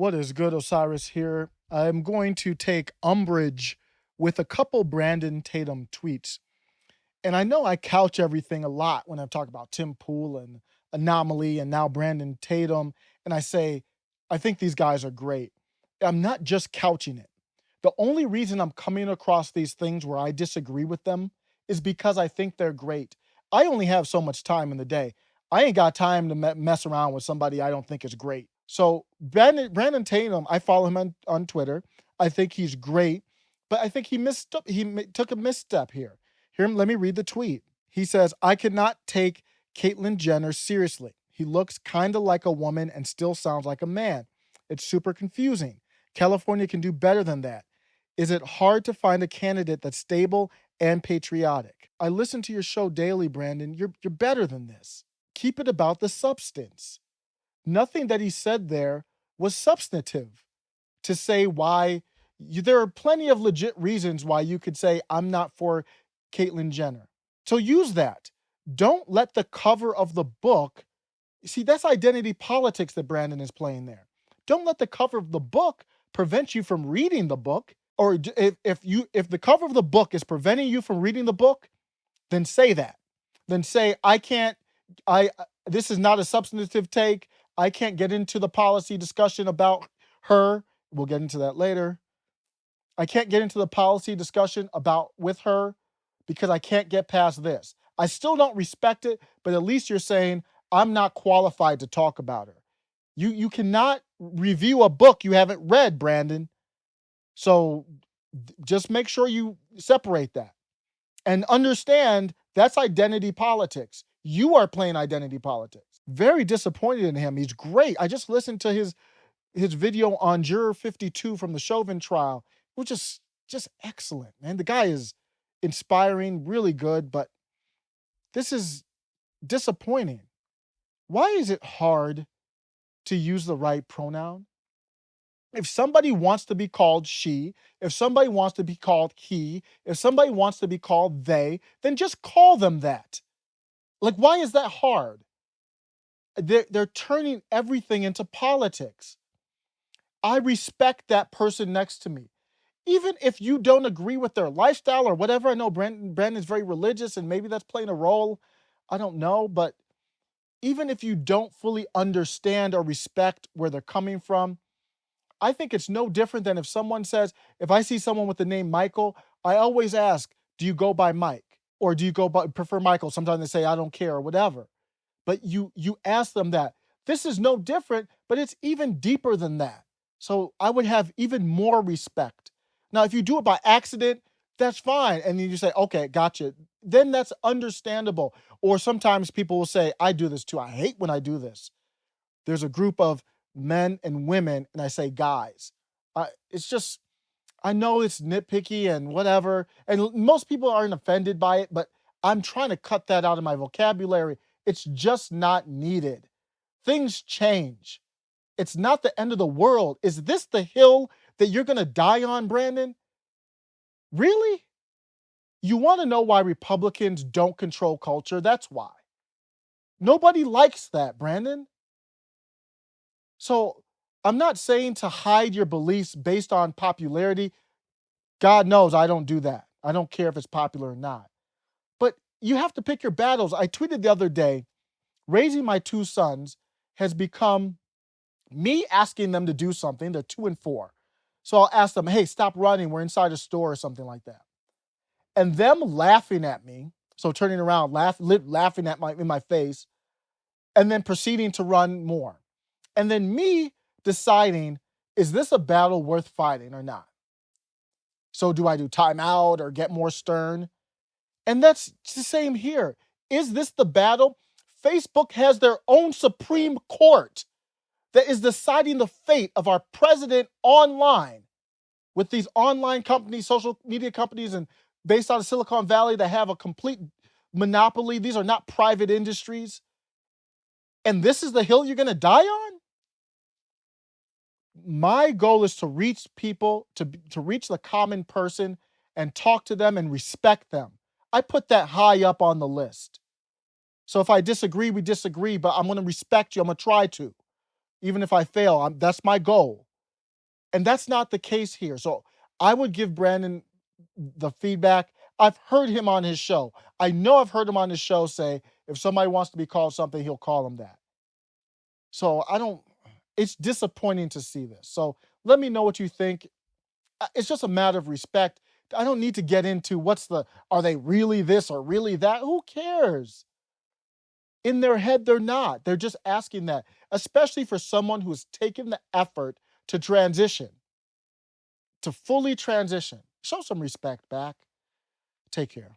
What is good, Osiris here? I'm going to take umbrage with a couple Brandon Tatum tweets. And I know I couch everything a lot when I talk about Tim Pool and Anomaly and now Brandon Tatum. And I say, I think these guys are great. I'm not just couching it. The only reason I'm coming across these things where I disagree with them is because I think they're great. I only have so much time in the day. I ain't got time to mess around with somebody I don't think is great. So Brandon Tatum, I follow him on Twitter. I think he's great, but I think he missed up. Took a misstep here. Here, let me read the tweet. He says, "I cannot take Caitlyn Jenner seriously. He looks kind of like a woman and still sounds like a man. It's super confusing. California can do better than that. Is it hard to find a candidate that's stable and patriotic? I listen to your show daily, Brandon. You're better than this. Keep it about the substance." Nothing that he said there was substantive to say why. There are plenty of legit reasons why you could say, I'm not for Caitlyn Jenner. So use that. Don't let the cover of the book, see, that's identity politics that Brandon is playing there. Don't let the cover of the book prevent you from reading the book. Or if the cover of the book is preventing you from reading the book, then say that. Then say, this is not a substantive take. I can't get into the policy discussion about her. We'll get into that later. I can't get into the policy discussion with her because I can't get past this. I still don't respect it, but at least you're saying I'm not qualified to talk about her. You cannot review a book you haven't read, Brandon. So just make sure you separate that and understand that's identity politics. You are playing identity politics. Very disappointed in him. He's great. I just listened to his video on Juror 52 from the Chauvin trial, which is just excellent, man. The guy is inspiring, really good, but this is disappointing. Why is it hard to use the right pronoun? If somebody wants to be called she, if somebody wants to be called he, if somebody wants to be called they, then just call them that. Like, why is that hard? They're turning everything into politics. I respect that person next to me. Even if you don't agree with their lifestyle or whatever. I know Brandon's very religious and maybe that's playing a role. I don't know. But even if you don't fully understand or respect where they're coming from, I think it's no different than if someone says, if I see someone with the name Michael, I always ask, do you go by Mike? Or do you prefer Michael? Sometimes they say, I don't care or whatever. But you ask them that. This is no different, but it's even deeper than that. So I would have even more respect. Now, if you do it by accident, that's fine. And then you say, okay, gotcha. Then that's understandable. Or sometimes people will say, I do this too. I hate when I do this. There's a group of men and women, and I say guys. It's just, I know it's nitpicky and whatever. And most people aren't offended by it, but I'm trying to cut that out of my vocabulary. It's just not needed. Things change. It's not the end of the world. Is this the hill that you're going to die on, Brandon? Really? You want to know why Republicans don't control culture? That's why. Nobody likes that, Brandon. So I'm not saying to hide your beliefs based on popularity. God knows I don't do that. I don't care if it's popular or not. But you have to pick your battles. I tweeted the other day, raising my two sons has become me asking them to do something. They're 2 and 4. So I'll ask them, hey, stop running. We're inside a store or something like that. And them laughing at me, so turning around, laughing at in my face, and then proceeding to run more. And then me deciding, is this a battle worth fighting or not? So do I do timeout or get more stern? And that's the same here. Is this the battle? Facebook has their own Supreme Court that is deciding the fate of our president online with these online companies, social media companies, and based out of Silicon Valley that have a complete monopoly. These are not private industries. And this is the hill you're going to die on? My goal is to reach people, to reach the common person and talk to them and respect them. I put that high up on the list. So if I disagree, we disagree, but I'm going to respect you. I'm going to try to. Even if I fail, that's my goal. And that's not the case here. So I would give Brandon the feedback. I've heard him on his show. I know I've heard him on his show say if somebody wants to be called something, he'll call them that. So I don't, it's disappointing to see this. So let me know what you think. It's just a matter of respect. I don't need to get into are they really this or really that? Who cares? In their head, they're not. They're just asking that, especially for someone who's taken the effort to transition, to fully transition. Show some respect back. Take care.